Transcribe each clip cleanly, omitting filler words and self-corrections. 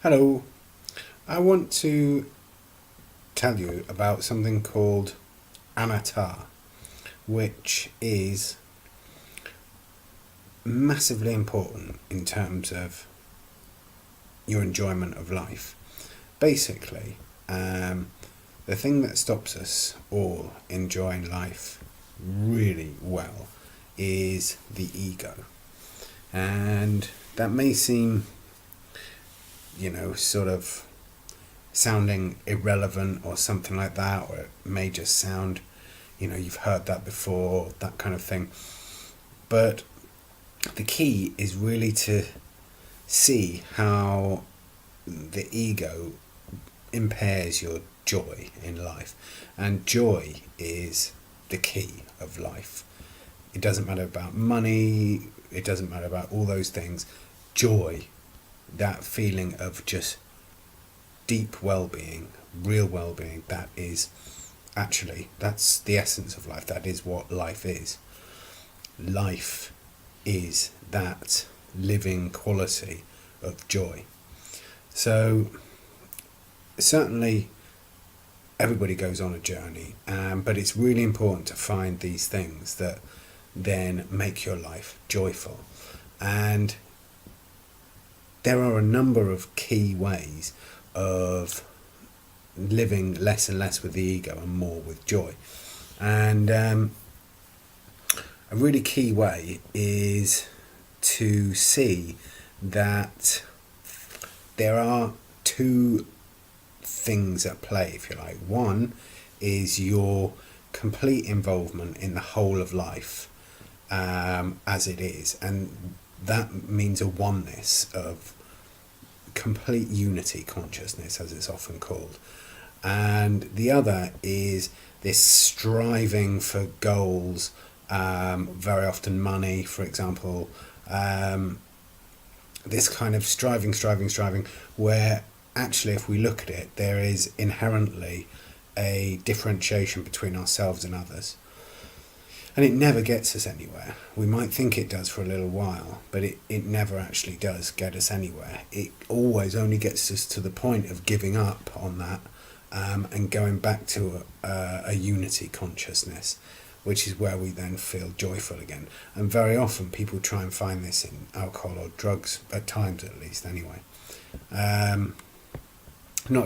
Hello, I want to tell you about something called anatta, which is massively important in terms of your enjoyment of life. Basically, the thing that stops us all enjoying life really well is the ego. And that may seem, sort of sounding irrelevant or something like that, or it may just sound, you've heard that before, that kind of thing. But the key is really to see how the ego impairs your joy in life. And joy is the key of life. It doesn't matter about money, it doesn't matter about all those things. Joy, that feeling of just deep well-being, real well-being, that's the essence of life. That is what life is. Life is that living quality of joy. So certainly everybody goes on a journey, but it's really important to find these things that then make your life joyful. And there are a number of key ways of living less and less with the ego and more with joy. And a really key way is to see that there are two things at play, if you like. One is your complete involvement in the whole of life as it is, and that means a oneness of complete unity consciousness, as it's often called. And the other is this striving for goals, very often money, for example, this kind of striving, where actually, if we look at it, there is inherently a differentiation between ourselves and others. And it never gets us anywhere. We might think it does for a little while, but it never actually does get us anywhere. It always only gets us to the point of giving up on that and going back to a unity consciousness, which is where we then feel joyful again. And very often people try and find this in alcohol or drugs, at times at least anyway. Not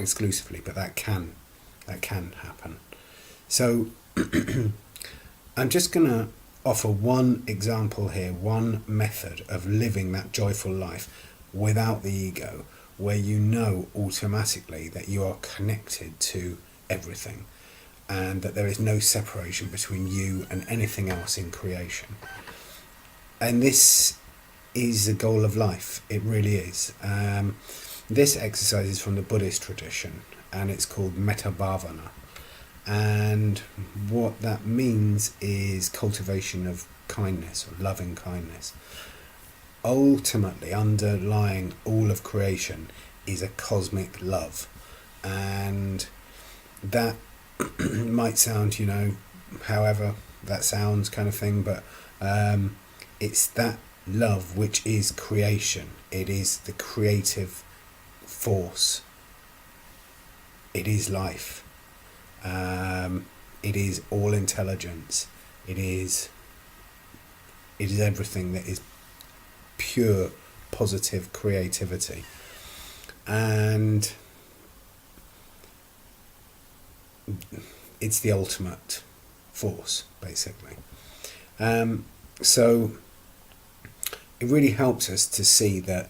exclusively, but that can happen. So I'm just going to offer one example here, one method of living that joyful life without the ego, where you know automatically that you are connected to everything and that there is no separation between you and anything else in creation. And this is the goal of life. It really is. This exercise is from the Buddhist tradition, and it's called Metta Bhavana. And what that means is cultivation of kindness, or loving kindness. Ultimately, underlying all of creation is a cosmic love. And that might sound, however that sounds kind of thing, but it's that love which is creation. It is the creative force. It is life. It is all intelligence. It is everything that is pure positive creativity. And it's the ultimate force, basically. So it really helps us to see that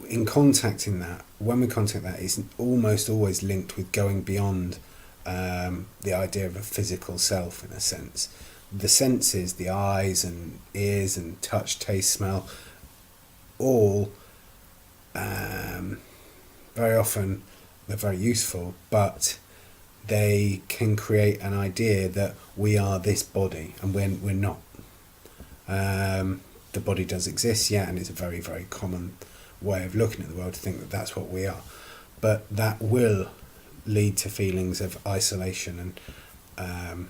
in contacting that, when we contact that, it's almost always linked with going beyond the idea of a physical self, in a sense. The senses, the eyes and ears and touch, taste, smell, all very often they're very useful, but they can create an idea that we are this body, and we're not. The body does exist, yeah, and it's a very, very common way of looking at the world to think that that's what we are. But that will lead to feelings of isolation, and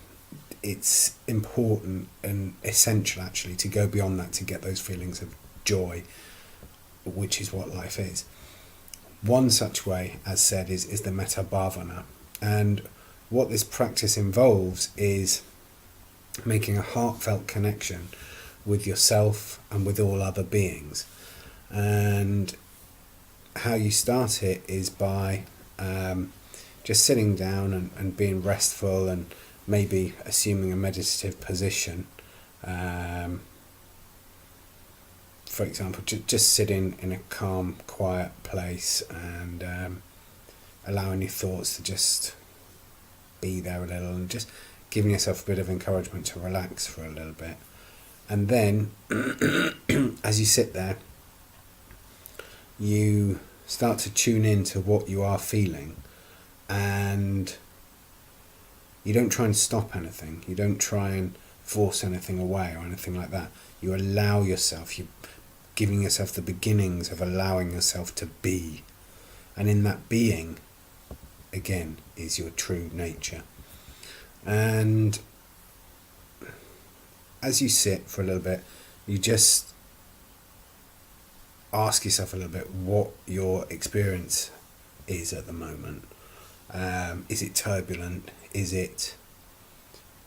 it's important and essential actually to go beyond that to get those feelings of joy, which is what life is. One such way, as said, is the Metta Bhavana. And what this practice involves is making a heartfelt connection with yourself and with all other beings. And how you start it is by just sitting down and being restful, and maybe assuming a meditative position. For example, just sitting in a calm, quiet place, and allowing your thoughts to just be there a little, and just giving yourself a bit of encouragement to relax for a little bit. And then as you sit there, you start to tune in to what you are feeling, and you don't try and stop anything. You don't try and force anything away or anything like that. You allow yourself, you're giving yourself the beginnings of allowing yourself to be. And in that being, again, is your true nature. And as you sit for a little bit, you just ask yourself a little bit what your experience is at the moment. Is it turbulent? Is it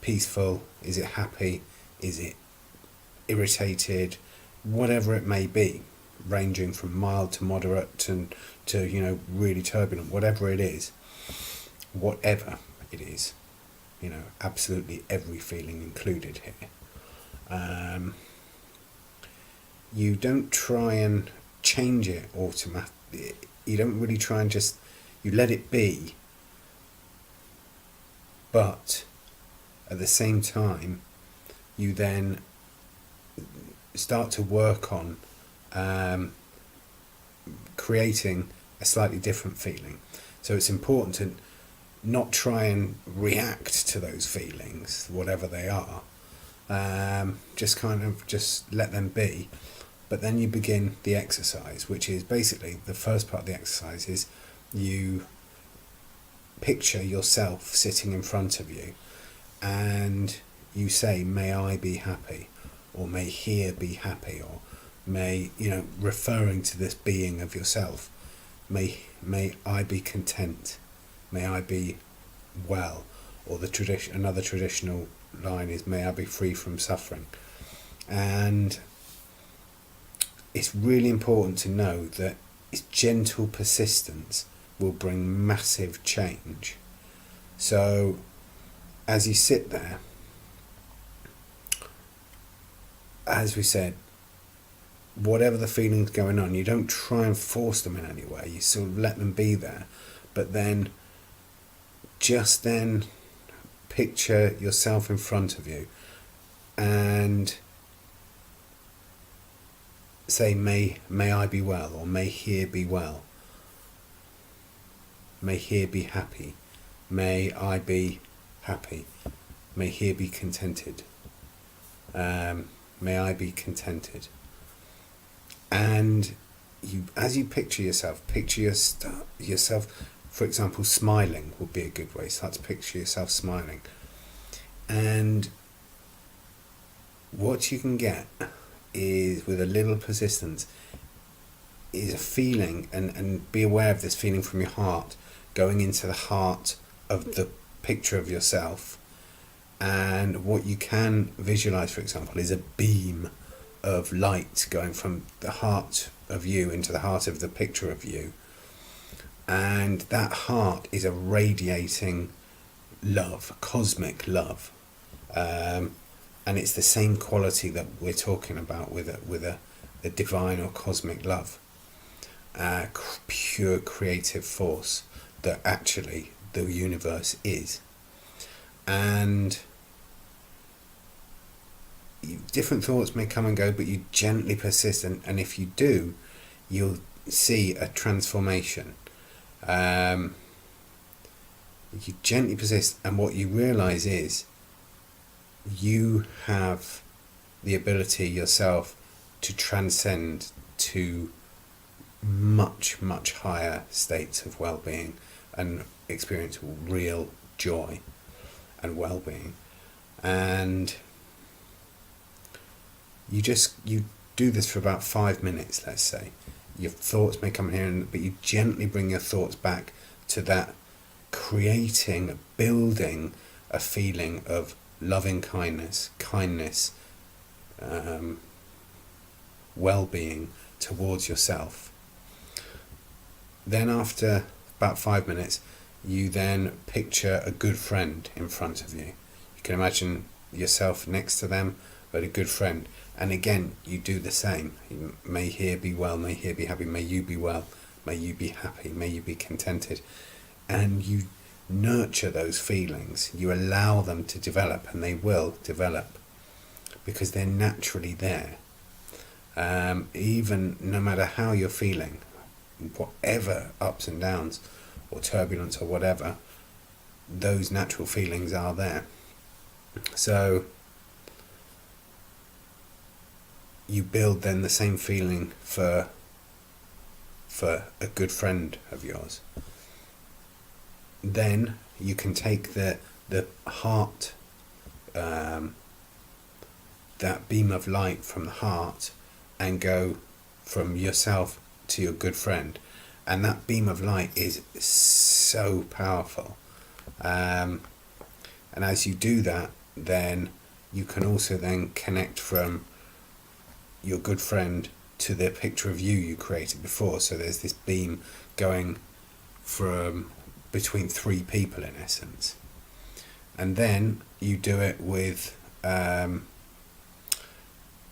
peaceful? Is it happy? Is it irritated? Whatever it may be, ranging from mild to moderate to really turbulent. Whatever it is, absolutely every feeling included here. You don't try and change it automatically. You don't really try and you let it be. But at the same time, you then start to work on creating a slightly different feeling. So it's important to not try and react to those feelings, whatever they are. Just let them be. But then you begin the exercise, which is basically the first part of the exercise is you picture yourself sitting in front of you, and you say, "May I be happy," or "May here be happy," or may, referring to this being of yourself, may I be content, may I be well, or another traditional line is, "May I be free from suffering." And it's really important to know that it's gentle persistence will bring massive change. So as you sit there, as we said, whatever the feeling's going on, you don't try and force them in any way. You sort of let them be there. But then picture yourself in front of you and say, may I be well, or may here be well. May here be happy. May I be happy. May here be contented. May I be contented. And as you picture yourself, yourself, for example, smiling would be a good way. Start to picture yourself smiling. And what you can get is, with a little persistence, is a feeling, and be aware of this feeling from your heart, going into the heart of the picture of yourself. And what you can visualize, for example, is a beam of light going from the heart of you into the heart of the picture of you. And that heart is a radiating love, cosmic love. And it's the same quality that we're talking about with a divine or cosmic love. Pure creative force that actually the universe is. And different thoughts may come and go, but you gently persist, and if you do, you'll see a transformation. You gently persist, and what you realize is you have the ability yourself to transcend to much, much higher states of well-being and experience real joy and well-being. And you do this for about 5 minutes, let's say. Your thoughts may come here, but you gently bring your thoughts back to that, building a feeling of loving kindness, well-being towards yourself. Then after about 5 minutes, you then picture a good friend in front of you. You can imagine yourself next to them, but a good friend. And again, you do the same. May here be well, may here be happy, may you be well, may you be happy, may you be contented. And you nurture those feelings. You allow them to develop, and they will develop because they're naturally there. Even no matter how you're feeling, whatever ups and downs or turbulence or whatever, those natural feelings are there. So you build then the same feeling for a good friend of yours. Then you can take the heart, that beam of light from the heart, and go from yourself to your good friend. And that beam of light is so powerful. And as you do that, then you can also then connect from your good friend to the picture of you created before. So there's this beam going from between three people in essence. And then you do it with an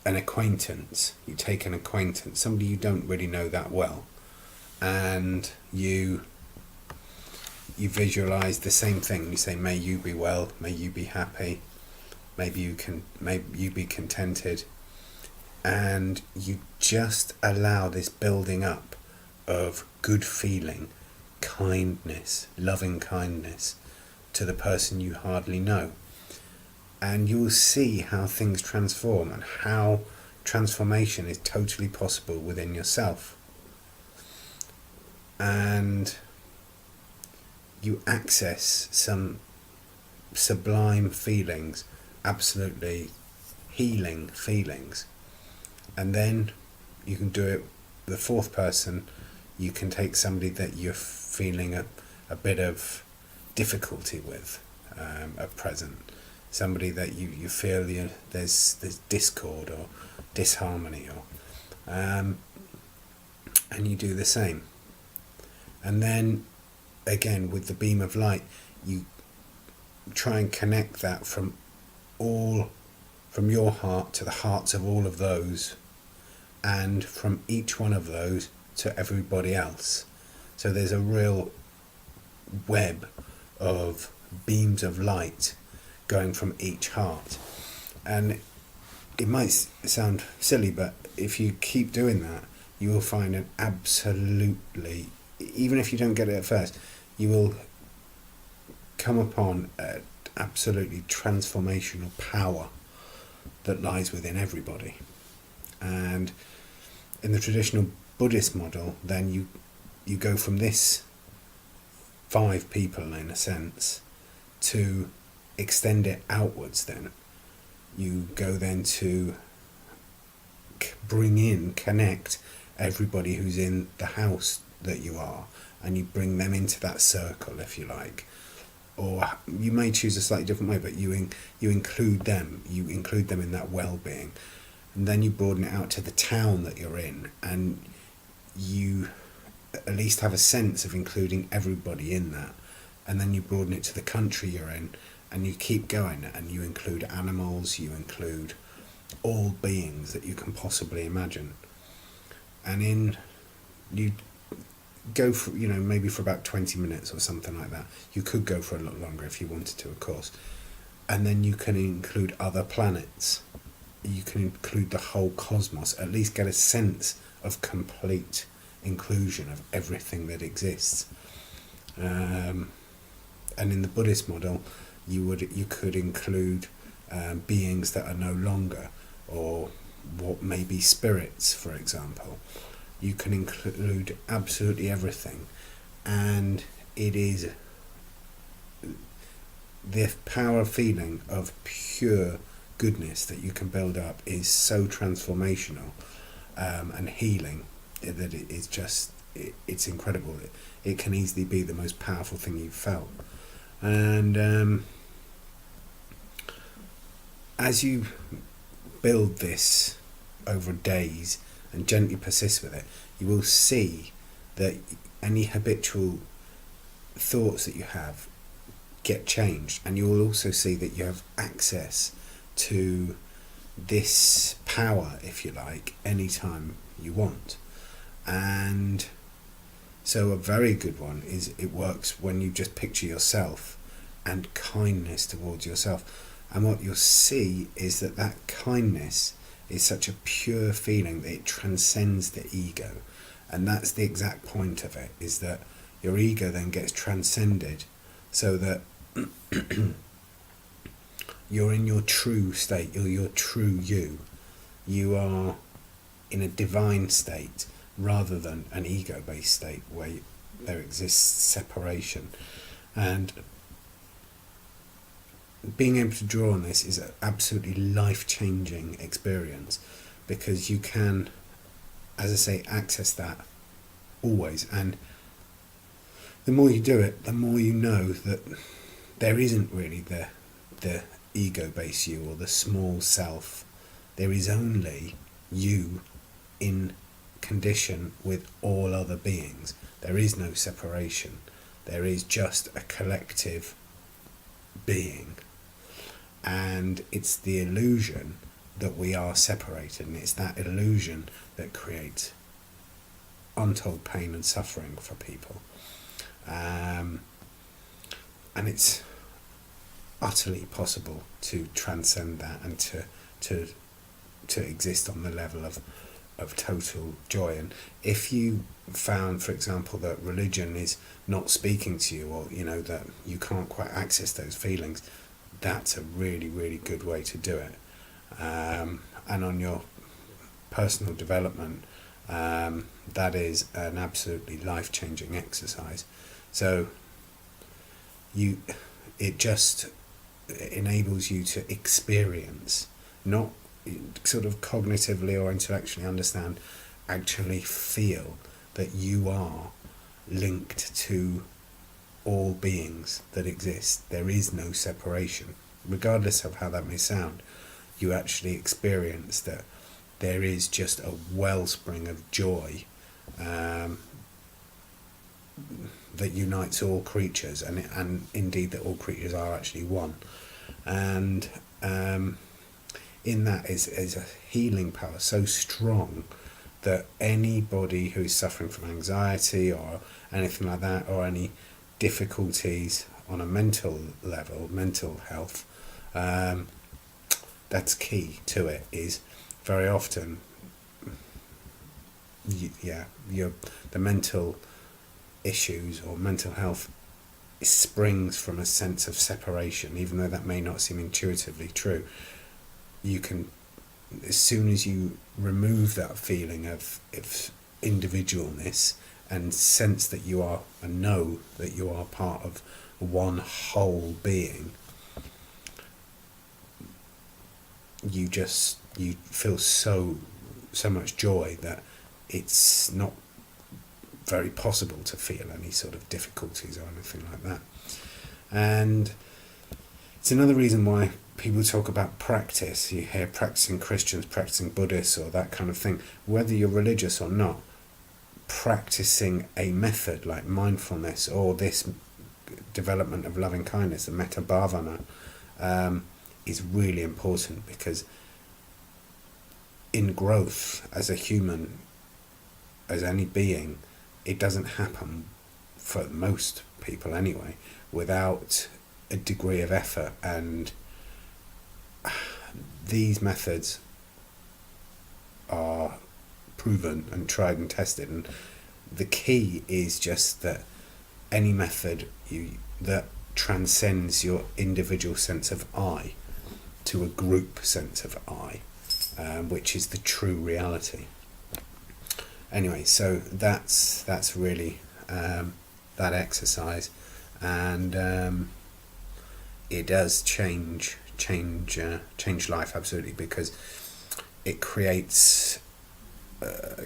acquaintance. You take an acquaintance, somebody you don't really know that well, and you visualize the same thing. You say, may you be well, may you be happy, may you be contented. And you just allow this building up of good feeling, kindness, loving kindness to the person you hardly know. And you will see how things transform and how transformation is totally possible within yourself. And you access some sublime feelings, absolutely healing feelings. And then you can do it, the fourth person, you can take somebody that you're feeling a bit of difficulty with at present. Somebody that you feel there's discord or disharmony, and you do the same. And then again with the beam of light, you try and connect that from your heart to the hearts of all of those, and from each one of those to everybody else. So there's a real web of beams of light going from each heart. And it might sound silly, but if you keep doing that, you will find an absolutely, even if you don't get it at first, you will come upon an absolutely transformational power that lies within everybody. And in the traditional Buddhist model, then you go from this 5 people in a sense to extend it outwards. Then you go then to connect everybody who's in the house that you are, and you bring them into that circle, if you like. Or you may choose a slightly different way, but you include them in that well-being. And then you broaden it out to the town that you're in, and you at least have a sense of including everybody in that. And then you broaden it to the country you're in, and you keep going, and you include animals, you include all beings that you can possibly imagine. And you go for, maybe for about 20 minutes or something like that. You could go for a lot longer if you wanted to, of course. And then you can include other planets. You can include the whole cosmos, at least get a sense of complete inclusion of everything that exists. And in the Buddhist model, you could include beings that are no longer, or what may be spirits, for example. You can include absolutely everything, and it is the power feeling of pure goodness that you can build up is so transformational and healing. that it is just it's incredible. It can easily be the most powerful thing you've felt, and as you build this over days and gently persist with it, you will see that any habitual thoughts that you have get changed, and you will also see that you have access to this power, if you like, anytime you want. And so a very good one is it works when you just picture yourself and kindness towards yourself. And what you'll see is that that kindness is such a pure feeling that it transcends the ego. And that's the exact point of it, is that your ego then gets transcended so that you're in your true state, you're your true you. You are in a divine state rather than an ego-based state where there exists separation. And being able to draw on this is an absolutely life-changing experience, because you can, as I say, access that always. And the more you do it, the more you know that there isn't really the ego-based you or the small self. There is only you in condition with all other beings. There is no separation. There is just a collective being. And it's the illusion that we are separated, and it's that illusion that creates untold pain and suffering for people. And it's utterly possible to transcend that and to exist on the level of total joy. And if you found, for example, that religion is not speaking to you, or that you can't quite access those feelings, that's a really, really good way to do it. And on your personal development, that is an absolutely life-changing exercise. So it just enables you to experience, not sort of cognitively or intellectually understand, actually feel that you are linked to all beings that exist. There is no separation. Regardless of how that may sound, you actually experience that there is just a wellspring of joy that unites all creatures, and indeed that all creatures are actually one. And in that is a healing power so strong that anybody who's suffering from anxiety or anything like that, or any difficulties on a mental level, mental health, that's key to it, is very often the mental issues or mental health springs from a sense of separation. Even though that may not seem intuitively true, you can, as soon as you remove that feeling of individualness and sense that you are, and know that you are part of one whole being, you feel so much joy that it's not very possible to feel any sort of difficulties or anything like that. And it's another reason why people talk about practice. You hear practicing Christians, practicing Buddhists, or that kind of thing. Whether you're religious or not, practicing a method like mindfulness or this development of loving kindness, the Metta Bhavana, is really important, because in growth as a human, as any being, it doesn't happen, for most people anyway, without a degree of effort. And these methods are proven and tried and tested, and the key is just that any method that transcends your individual sense of I to a group sense of I, which is the true reality. Anyway, so that's really that exercise, and it does change life absolutely, because it creates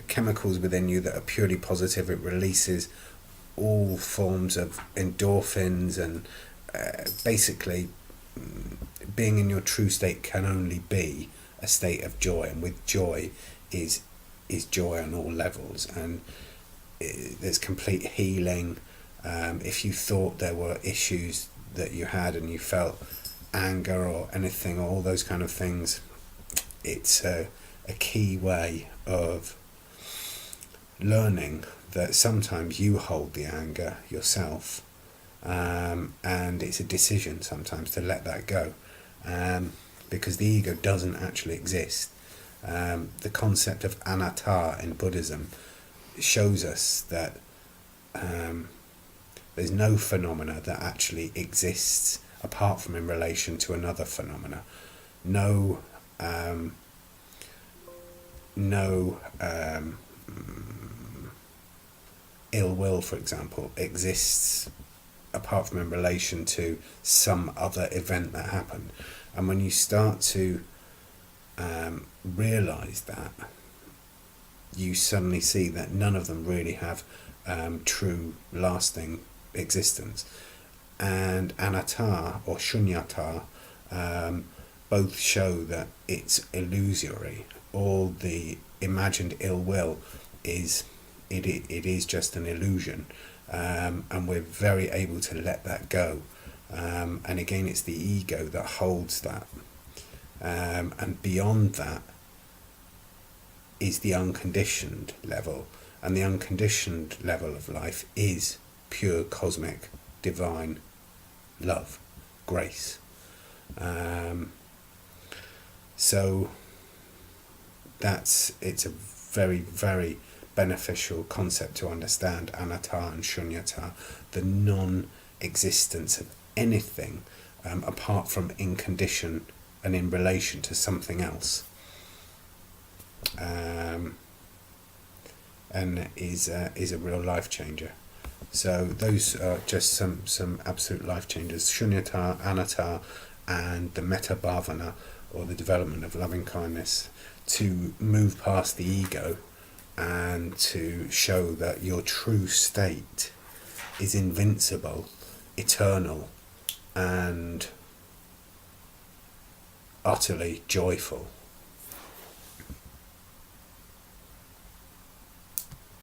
chemicals within you that are purely positive. It releases all forms of endorphins, and basically being in your true state can only be a state of joy, and with joy is joy on all levels, and there's complete healing. If you thought there were issues that you had and you felt anger or anything, or all those kind of things, it's a key way of learning that sometimes you hold the anger yourself, and it's a decision sometimes to let that go, because the ego doesn't actually exist. The concept of anatta in Buddhism shows us that there's no phenomena that actually exists apart from in relation to another phenomena. No ill will, for example, exists apart from in relation to some other event that happened. And when you start to realise that, you suddenly see that none of them really have true, lasting existence. And anatta or shunyata both show that it's illusory. All the imagined ill will is just an illusion, and we're very able to let that go. And again, it's the ego that holds that, and beyond that is the unconditioned level, and the unconditioned level of life is pure cosmic divine love, grace. So it's a very, very beneficial concept to understand, anatta and shunyata, the non-existence of anything apart from in condition and in relation to something else, and is a real life changer. So those are just some absolute life changers: shunyata, anatta, and the Metta Bhavana, or the development of loving kindness, to move past the ego and to show that your true state is invincible, eternal, and utterly joyful.